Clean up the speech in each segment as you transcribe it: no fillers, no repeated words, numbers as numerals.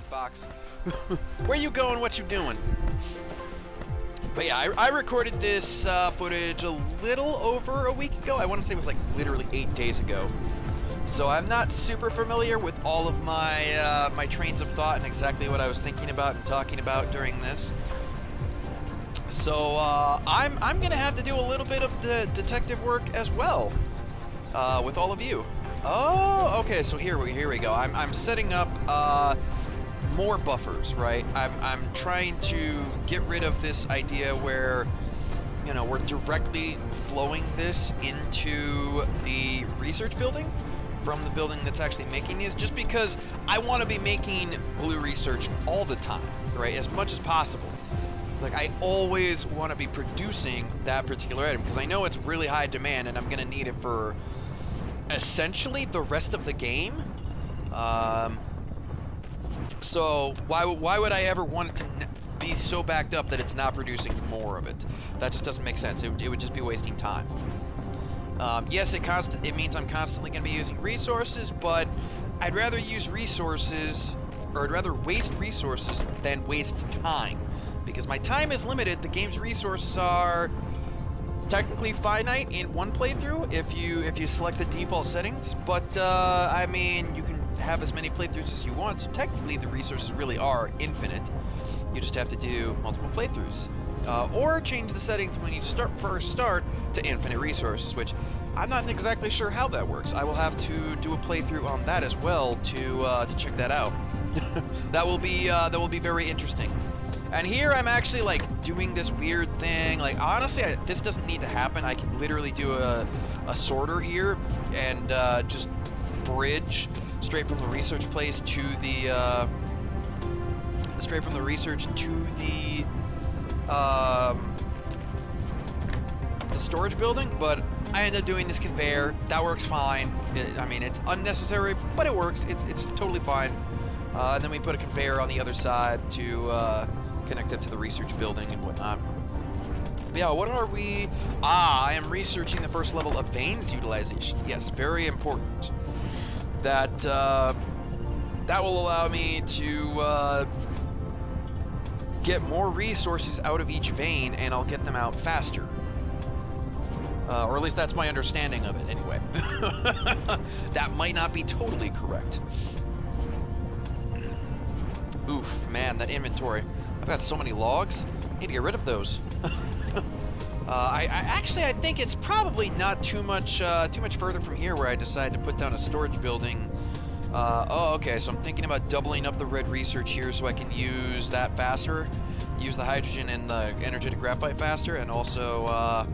comic box. Where you going? What you doing? But yeah, I recorded this footage a little over a week ago. I want to say it was like literally 8 days ago. So I'm not super familiar with all of my my trains of thought and exactly what I was thinking about and talking about during this. So I'm gonna have to do a little bit of the detective work as well with all of you. Oh, okay. So here we go. I'm setting up more buffers, right? I'm trying to get rid of this idea where, you know, we're directly flowing this into the research building from the building that's actually making these, just because I want to be making blue research all the time, right? As much as possible. Like, I always want to be producing that particular item because I know it's really high demand and I'm going to need it for essentially the rest of the game. So why would I ever want it to be so backed up that it's not producing more of it? That just doesn't make sense. It would just be wasting time. Yes, it means I'm constantly going to be using resources, but I'd rather use resources, or I'd rather waste resources than waste time. Because my time is limited. The game's resources are technically finite in one playthrough if you select the default settings, but I mean, you can have as many playthroughs as you want, so technically the resources really are infinite. You just have to do multiple playthroughs. Or change the settings when you first start to infinite resources, which I'm not exactly sure how that works. I will have to do a playthrough on that as well to check that out. that will be very interesting. And here I'm actually like doing this weird thing. Like, honestly, this doesn't need to happen. I can literally do a sorter here and just bridge straight from the research place to the storage building, but I ended up doing this conveyor. That works fine. I mean, it's unnecessary, but it works. It's totally fine. And then we put a conveyor on the other side to connect up to the research building and whatnot. But yeah, what are we? I am researching the first level of veins utilization. Yes, very important. That will allow me to get more resources out of each vein, and I'll get them out faster. Or at least that's my understanding of it, anyway. That might not be totally correct. Oof, man, that inventory. I've got so many logs. I need to get rid of those. I think it's probably not too much further from here where I decided to put down a storage building. Oh, okay, so I'm thinking about doubling up the red research here so I can use that faster, use the hydrogen and the energetic graphite faster, and also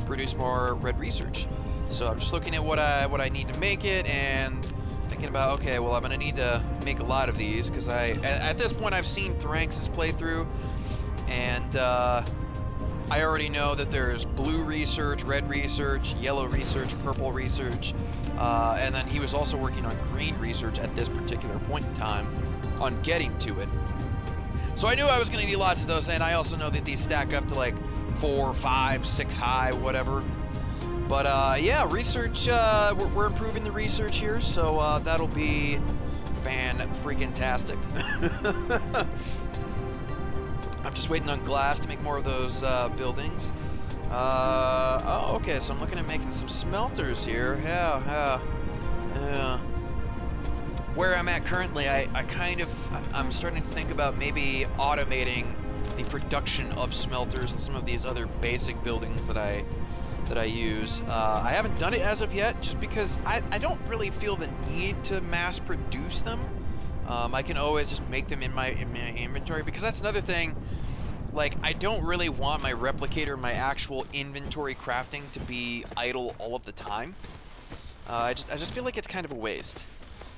produce more red research. So I'm just looking at what I need to make it, and thinking about, okay, well, I'm gonna need to make a lot of these because at this point I've seen Thranx's playthrough, and I already know that there's blue research, red research, yellow research, purple research, and then he was also working on green research at this particular point in time on getting to it. So I knew I was going to need lots of those, and I also know that these stack up to like 4, 5, 6 high, whatever. But yeah, research, we're improving the research here, so that'll be fan-freaking-tastic. I'm just waiting on glass to make more of those buildings. Oh, okay, so I'm looking at making some smelters here. Yeah. Where I'm at currently, I'm starting to think about maybe automating the production of smelters and some of these other basic buildings that I use. I haven't done it as of yet, just because I don't really feel the need to mass produce them. I can always just make them in my inventory, because that's another thing. Like, I don't really want my replicator, my actual inventory crafting, to be idle all of the time. I just feel like it's kind of a waste.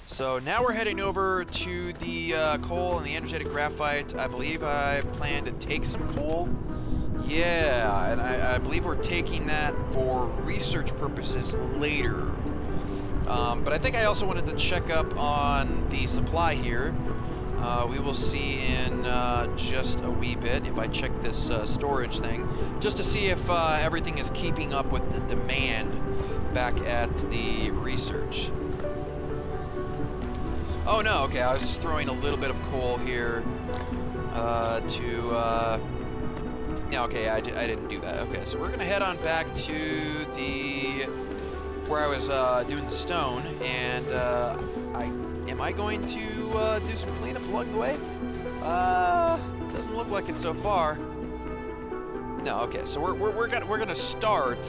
So now we're heading over to the coal and the energetic graphite. I believe I plan to take some coal. Yeah, and I believe we're taking that for research purposes later. But I think I also wanted to check up on the supply here. We will see in just a wee bit if I check this storage thing, just to see if everything is keeping up with the demand back at the research. Oh no, okay, I was just throwing a little bit of coal here yeah, okay, I didn't do that. Okay, so we're gonna head on back to the where I was doing the stone, and am I going to do some cleanup along the way? Doesn't look like it so far. No, okay, so we're gonna start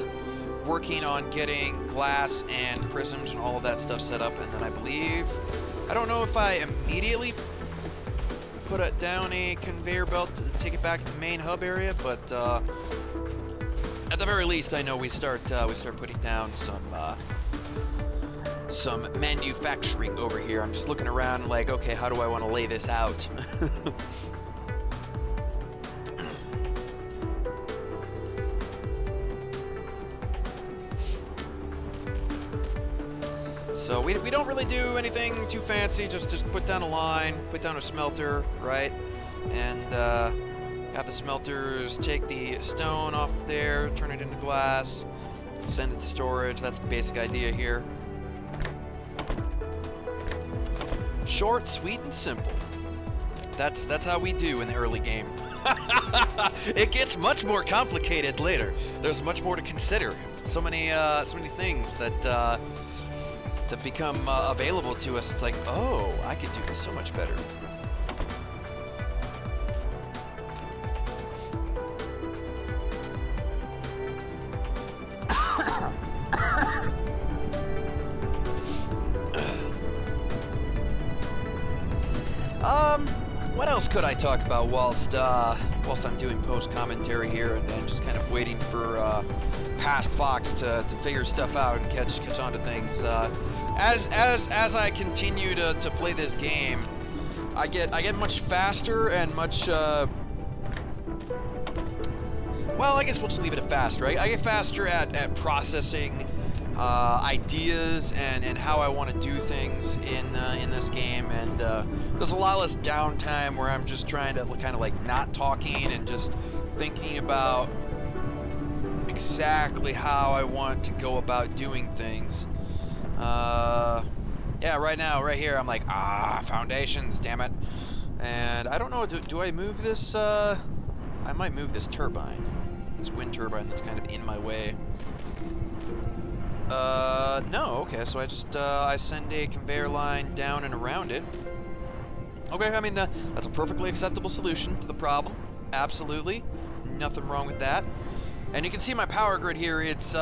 working on getting glass and prisms and all of that stuff set up, and then I believe, I don't know if I immediately put it down a conveyor belt to take it back to the main hub area, but at the very least, I know we start putting down some manufacturing over here. I'm just looking around like, okay, how do I want to lay this out? So we don't really do anything too fancy, just put down a line, put down a smelter, right? And have the smelters take the stone off there, turn it into glass, send it to storage. That's the basic idea here. Short, sweet, and simple. That's how we do in the early game. It gets much more complicated later. There's much more to consider. So many things that become available to us. It's like, oh, I could do this so much better. What else could I talk about whilst I'm doing post commentary here and just kind of waiting for past Fox to figure stuff out and catch on to things. As I continue to play this game, I get much faster and much well, I guess we'll just leave it at fast, right? I get faster at processing ideas and how I want to do things in this game, and there's a lot less downtime where I'm just trying to kind of like not talking and just thinking about exactly how I want to go about doing things. Yeah, right now, right here, I'm like, foundations, damn it. And I don't know, do I move this, I might move this turbine. This wind turbine that's kind of in my way. No, okay, so I just, I send a conveyor line down and around it. Okay, I mean, that's a perfectly acceptable solution to the problem. Absolutely. Nothing wrong with that. And you can see my power grid here, it's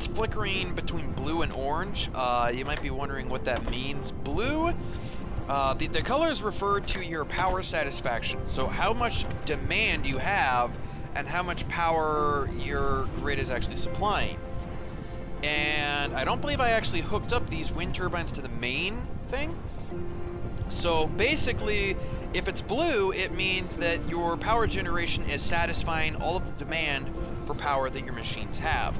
flickering between blue and orange. You might be wondering what that means. Blue, the colors refer to your power satisfaction. So how much demand you have and how much power your grid is actually supplying. And I don't believe I actually hooked up these wind turbines to the main thing. So basically, if it's blue, it means that your power generation is satisfying all of the demand for power that your machines have.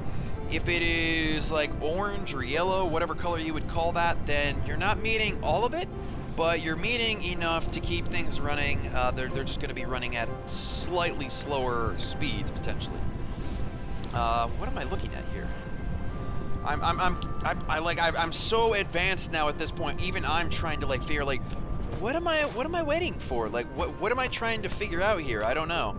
If it is like orange or yellow, whatever color you would call that, then you're not meeting all of it, but you're meeting enough to keep things running. They're just going to be running at slightly slower speeds potentially. What am I looking at here? I'm so advanced now at this point. Even I'm trying to like figure like, what am I waiting for? Like, what am I trying to figure out here? I don't know.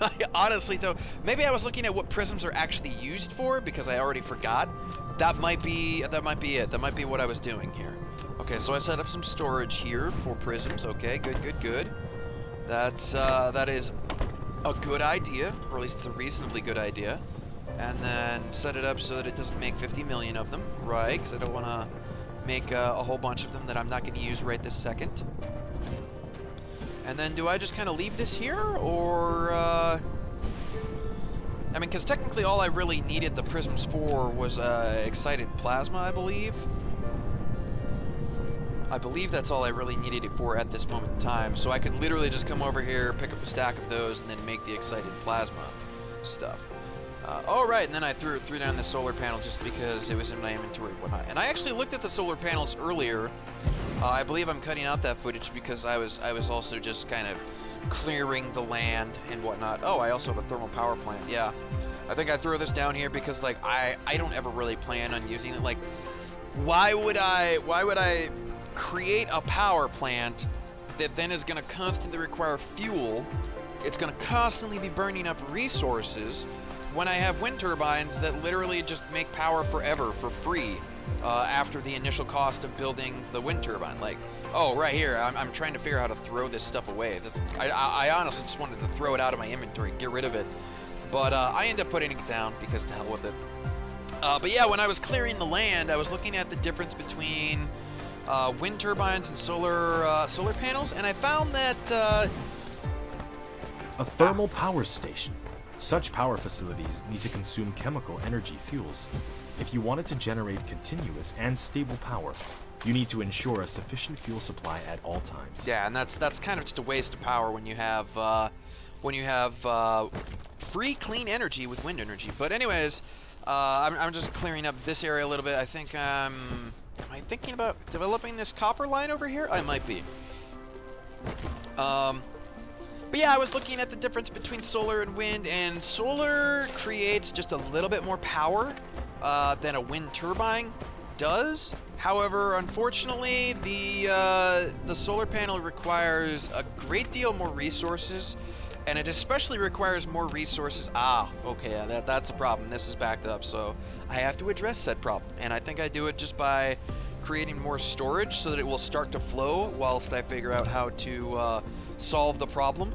I honestly don't. Maybe I was looking at what prisms are actually used for because I already forgot. That might be it. That might be what I was doing here. Okay, so I set up some storage here for prisms. Okay, good. That is a good idea, or at least it's a reasonably good idea. And then set it up so that it doesn't make 50 million of them, right? Because I don't want to make a whole bunch of them that I'm not going to use right this second. And then do I just kind of leave this here, or I mean, because technically all I really needed the prisms for was excited plasma, I believe. I believe that's all I really needed it for at this moment in time. So I could literally just come over here, pick up a stack of those, and then make the excited plasma stuff. Oh right, and then I threw down the solar panel just because it was in my inventory and whatnot. And I actually looked at the solar panels earlier. I believe I'm cutting out that footage because I was also just kind of clearing the land and whatnot. Oh, I also have a thermal power plant. Yeah, I think I throw this down here because like I don't ever really plan on using it. Like, why would I create a power plant that then is going to constantly require fuel. It's going to constantly be burning up resources when I have wind turbines that literally just make power forever for free after the initial cost of building the wind turbine. Like, oh, right here, I'm trying to figure out how to throw this stuff away. I honestly just wanted to throw it out of my inventory, get rid of it. But I end up putting it down because to hell with it. But yeah, when I was clearing the land, I was looking at the difference between wind turbines and solar panels, and I found that a thermal power station. Such power facilities need to consume chemical energy fuels. If you wanted to generate continuous and stable power, you need to ensure a sufficient fuel supply at all times. Yeah, and that's kind of just a waste of power when you have free clean energy with wind energy. But anyways, I'm just clearing up this area a little bit. I think am I thinking about developing this copper line over here? I might be. But yeah, I was looking at the difference between solar and wind, and solar creates just a little bit more power than a wind turbine does. However, unfortunately, the solar panel requires a great deal more resources, and it especially requires more resources. Okay, that's a problem. This is backed up, so I have to address said problem, and I think I do it just by creating more storage so that it will start to flow whilst I figure out how to solve the problem,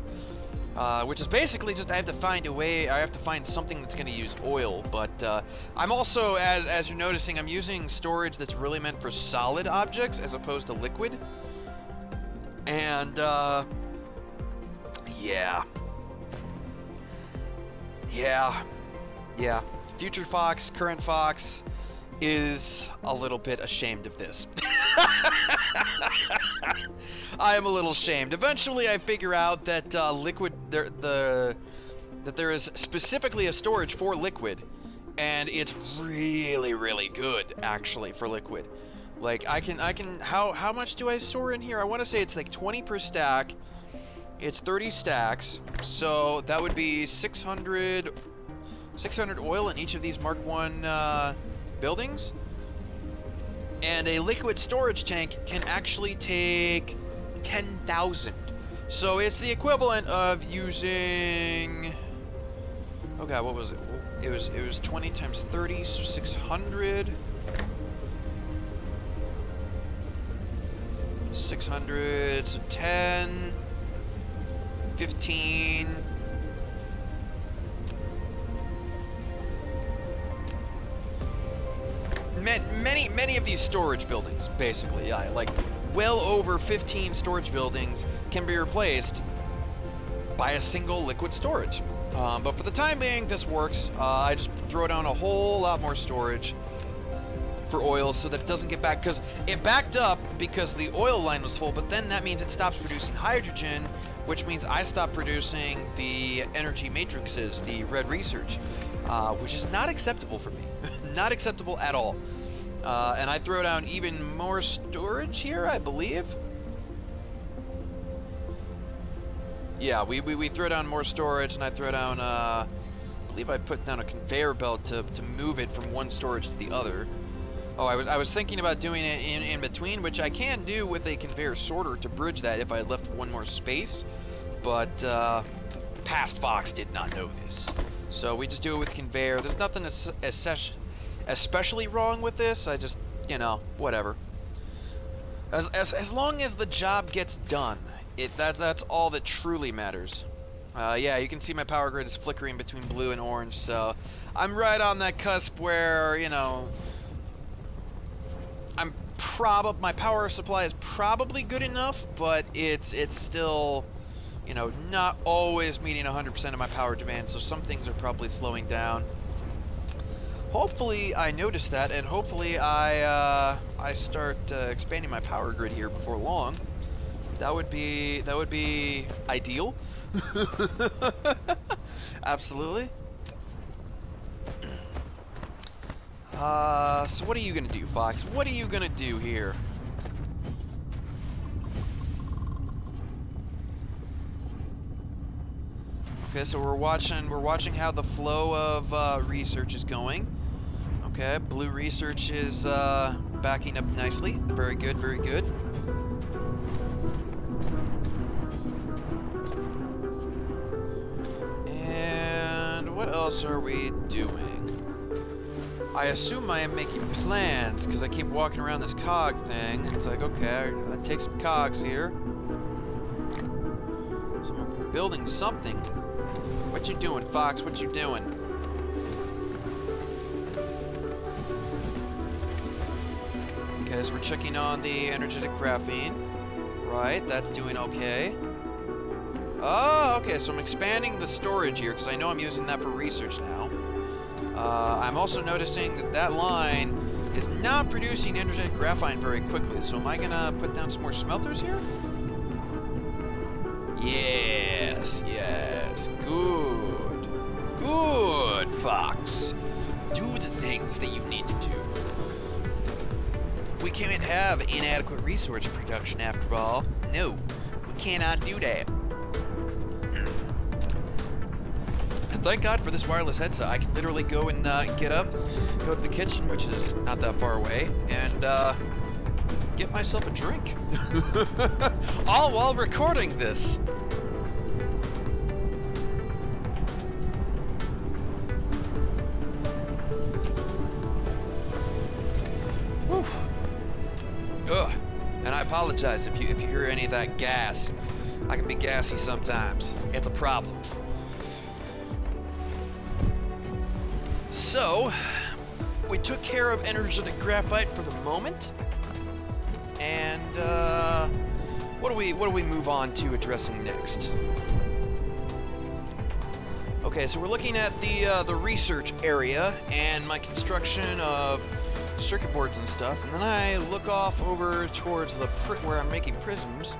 which is basically just I have to find a way. I have to find something that's going to use oil. But I'm also, as you're noticing, I'm using storage that's really meant for solid objects as opposed to liquid. And yeah, future Fox, current Fox is a little bit ashamed of this. I am a little ashamed. Eventually, I figure out that that there is specifically a storage for liquid, and it's really, really good actually for liquid. Like I can how much do I store in here? I want to say it's like 20 per stack. It's 30 stacks, so that would be 600 oil in each of these Mark 1 buildings. And a liquid storage tank can actually take 10,000. So it's the equivalent of using, oh god, what was it? It was 20 times 30, so 600. 600, so 10, 15. Many of these storage buildings, basically, like well over 15 storage buildings can be replaced by a single liquid storage. But for the time being, this works. I just throw down a whole lot more storage for oil so that it doesn't get back, because it backed up because the oil line was full, but then that means it stops producing hydrogen, which means I stop producing the energy matrices, the red research, which is not acceptable for me. Not acceptable at all. And I throw down even more storage here, I believe. Yeah, we throw down more storage, and I throw down, I believe I put down a conveyor belt to move it from one storage to the other. Oh, I was thinking about doing it in between, which I can do with a conveyor sorter to bridge that if I left one more space. But past Fox did not know this. So we just do it with conveyor. There's nothing especially wrong with this. I just, you know, whatever. As long as the job gets done, that's all that truly matters. Yeah, you can see my power grid is flickering between blue and orange, so I'm right on that cusp where, you know, my power supply is probably good enough, but it's still, you know, not always meeting 100% of my power demand, so some things are probably slowing down. Hopefully I notice that, and hopefully I start expanding my power grid here before long. That would be ideal. Absolutely. So what are you gonna do, Fox? What are you gonna do here? Okay, so we're watching how the flow of research is going. Okay, blue research is backing up nicely. Very good, very good. else are we doing? I assume I am making plans because I keep walking around this cog thing. It's like, okay, I take some cogs here. So I'm building something. What you doing, Fox? What you doing? Okay, so we're checking on the energetic graphene. Right, that's doing okay. Oh, okay, so I'm expanding the storage here because I know I'm using that for research now. I'm also noticing that that line is not producing energetic graphite very quickly, so am I gonna put down some more smelters here? Yes, yes, good. Good, Fox. Do the things that you need to do. We can't have inadequate resource production after all. No, we cannot do that. And thank God for this wireless headset. I can literally go and get up, go to the kitchen, which is not that far away, and get myself a drink. All while recording this. Whew. Ugh. And I apologize if you hear any of that gas. I can be gassy sometimes. It's a problem. So, we took care of energetic graphite for the moment, and what do we move on to addressing next? Okay, so we're looking at the research area and my construction of circuit boards and stuff, and then I look off over towards the where I'm making prisms.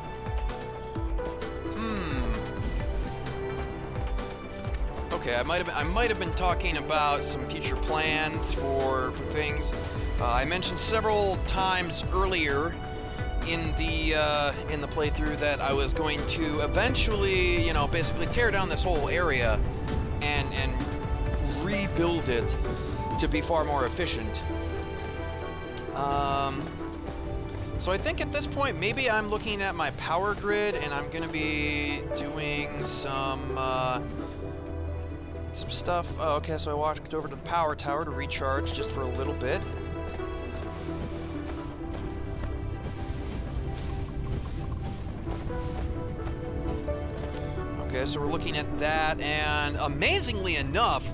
Okay, I might have been talking about some future plans for things. I mentioned several times earlier in the playthrough that I was going to eventually, you know, basically tear down this whole area and rebuild it to be far more efficient. So I think at this point maybe I'm looking at my power grid and I'm gonna be doing some stuff. Oh, okay, so I walked over to the power tower to recharge just for a little bit. Okay, so we're looking at that, and amazingly enough,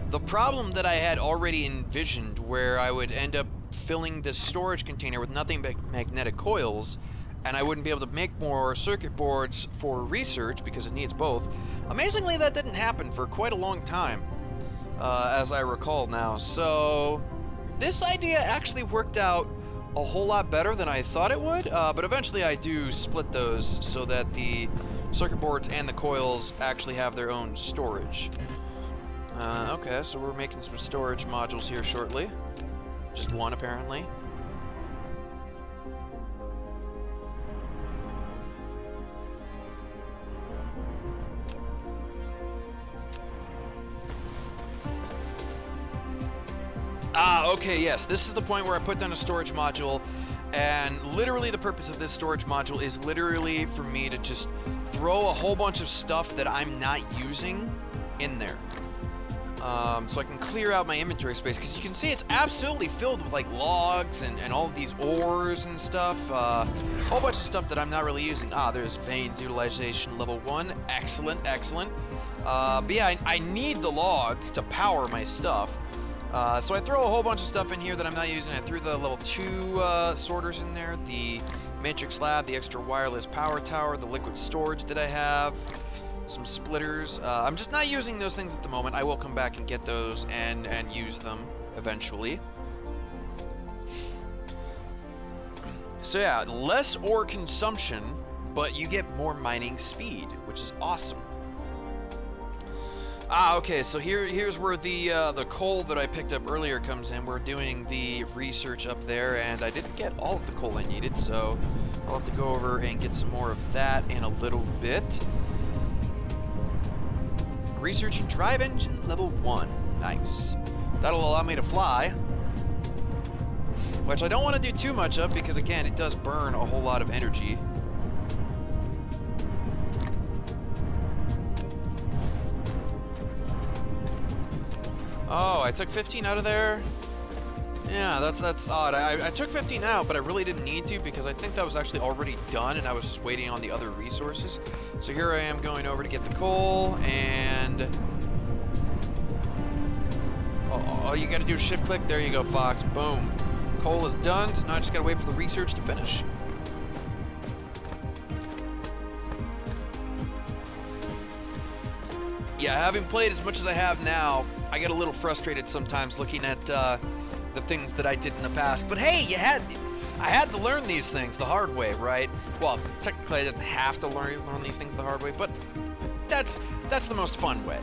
the problem that I had already envisioned where I would end up filling this storage container with nothing but magnetic coils, and I wouldn't be able to make more circuit boards for research because it needs both. Amazingly, that didn't happen for quite a long time, as I recall now. So this idea actually worked out a whole lot better than I thought it would, but eventually I do split those so that the circuit boards and the coils actually have their own storage. Okay, so we're making some storage modules here shortly. Just one, apparently. Ah, okay, yes. This is the point where I put down a storage module, and literally the purpose of this storage module is literally for me to just throw a whole bunch of stuff that I'm not using in there. So I can clear out my inventory space, because you can see it's absolutely filled with like logs and all of these ores and stuff. A whole bunch of stuff that I'm not really using. Ah, there's veins utilization level 1. Excellent, excellent. But yeah, I need the logs to power my stuff. So I throw a whole bunch of stuff in here that I'm not using. I threw the level 2 sorters in there, the matrix lab, the extra wireless power tower, the liquid storage that I have, some splitters. I'm just not using those things at the moment. I will come back and get those and use them eventually. So yeah, less ore consumption, but you get more mining speed, which is awesome. Ah, okay, so here's where the coal that I picked up earlier comes in. We're doing the research up there, and I didn't get all of the coal I needed, so I'll have to go over and get some more of that in a little bit. Researching drive engine level 1. Nice. That'll allow me to fly, which I don't want to do too much of because, again, it does burn a whole lot of energy. I took 15 out of there. Yeah, that's odd. I took 15 out, but I really didn't need to because I think that was actually already done and I was just waiting on the other resources. So here I am going over to get the coal, and all you gotta do is shift click. There you go, Fox. Boom. Coal is done, so now I just gotta wait for the research to finish. Yeah, having played as much as I have now, I get a little frustrated sometimes looking at the things that I did in the past. But hey, I had to learn these things the hard way, right? Well, technically I didn't have to learn these things the hard way, but that's the most fun way.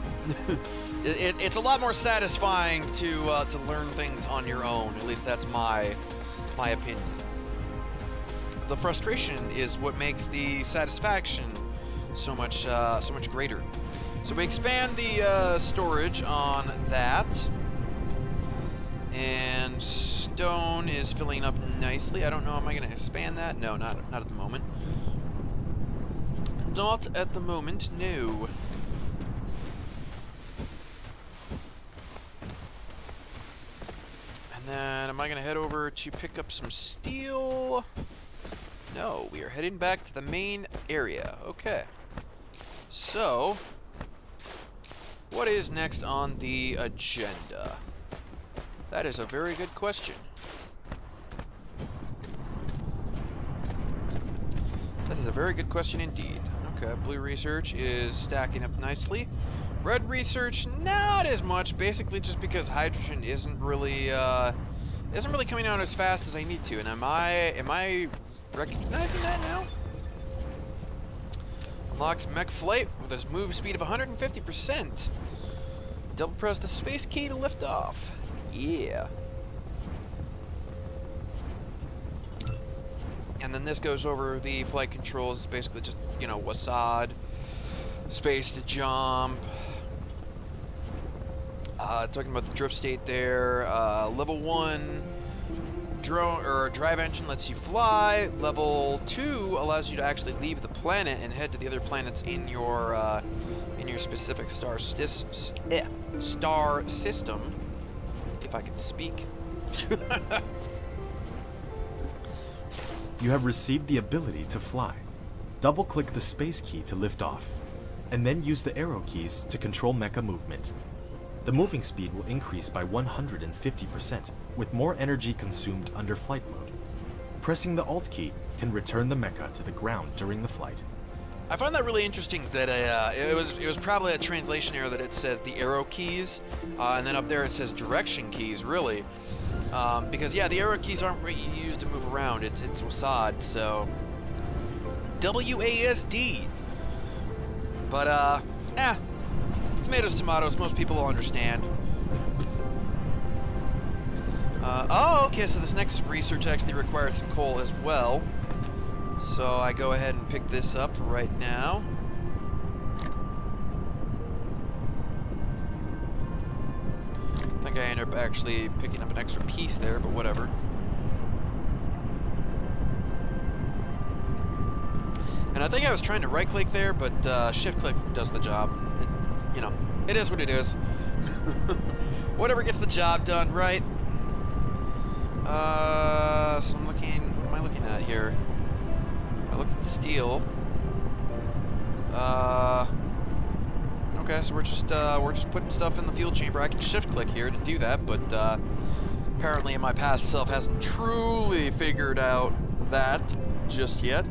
It's a lot more satisfying to learn things on your own. At least that's my opinion. The frustration is what makes the satisfaction so much greater. So we expand the storage on that, and stone is filling up nicely. I don't know, am I going to expand that? No, not at the moment. Not at the moment, no. And then am I going to head over to pick up some steel? No, we are heading back to the main area. Okay. So, what is next on the agenda? That is a very good question. That is a very good question indeed. Okay, blue research is stacking up nicely. Red research, not as much, basically just because hydrogen isn't really coming out as fast as I need to. And am I recognizing that now? Unlocks mech flight with a move speed of 150%. Double press the space key to lift off. Yeah. And then this goes over the flight controls. It's basically just, you know, WASD, space to jump. Talking about the drift state there. Level 1 drone or drive engine lets you fly. Level 2 allows you to actually leave the planet and head to the other planets in your specific star system. If I can speak. You have received the ability to fly. Double-click the space key to lift off, and then use the arrow keys to control mecha movement. The moving speed will increase by 150%, with more energy consumed under flight mode. Pressing the Alt key can return the mecha to the ground during the flight. I find that really interesting that it was probably a translation error that it says the arrow keys, and then up there it says direction keys, really. Because yeah, the arrow keys aren't really used to move around, it's WASD, so WASD. But tomatoes, most people will understand. Oh, okay, so this next research actually required some coal as well. So I go ahead and pick this up right now. I think I ended up actually picking up an extra piece there, but whatever. And I think I was trying to right-click there, but shift-click does the job. You know, it is what it is. Whatever gets the job done, right? So I'm looking, what am I looking at here? I looked at the steel. Okay, so we're just putting stuff in the fuel chamber. I can shift click here to do that, but apparently my past self hasn't truly figured out that just yet.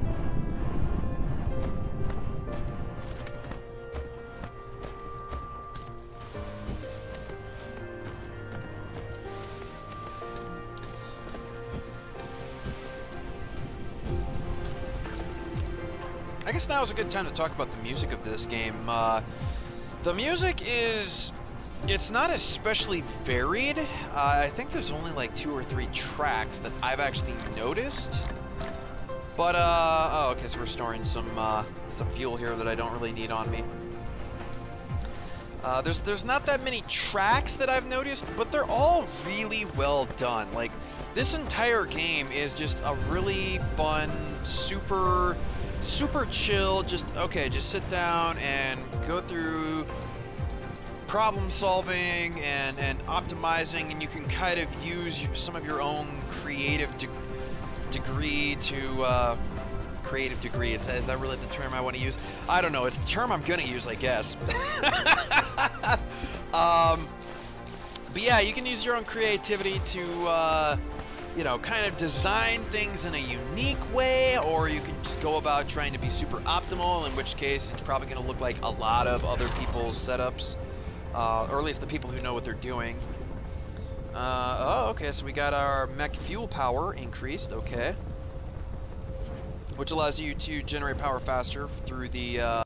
I guess now is a good time to talk about the music of this game. The music it's not especially varied. I think there's only like 2 or 3 tracks that I've actually noticed. But, oh, okay, so we're storing some fuel here that I don't really need on me. There's not that many tracks that I've noticed, but they're all really well done. Like, this entire game is just a really fun, super chill, just sit down and go through problem solving and optimizing, and you can kind of use some of your own creative degree to creative degree. Is that really the term I want to use? I don't know. It's the term I'm gonna use, I guess. But yeah, you can use your own creativity to you know, kind of design things in a unique way, or you can just go about trying to be super optimal, in which case it's probably going to look like a lot of other people's setups, or at least the people who know what they're doing. Oh, okay, so we got our mech fuel power increased, okay. Which allows you to generate power faster through the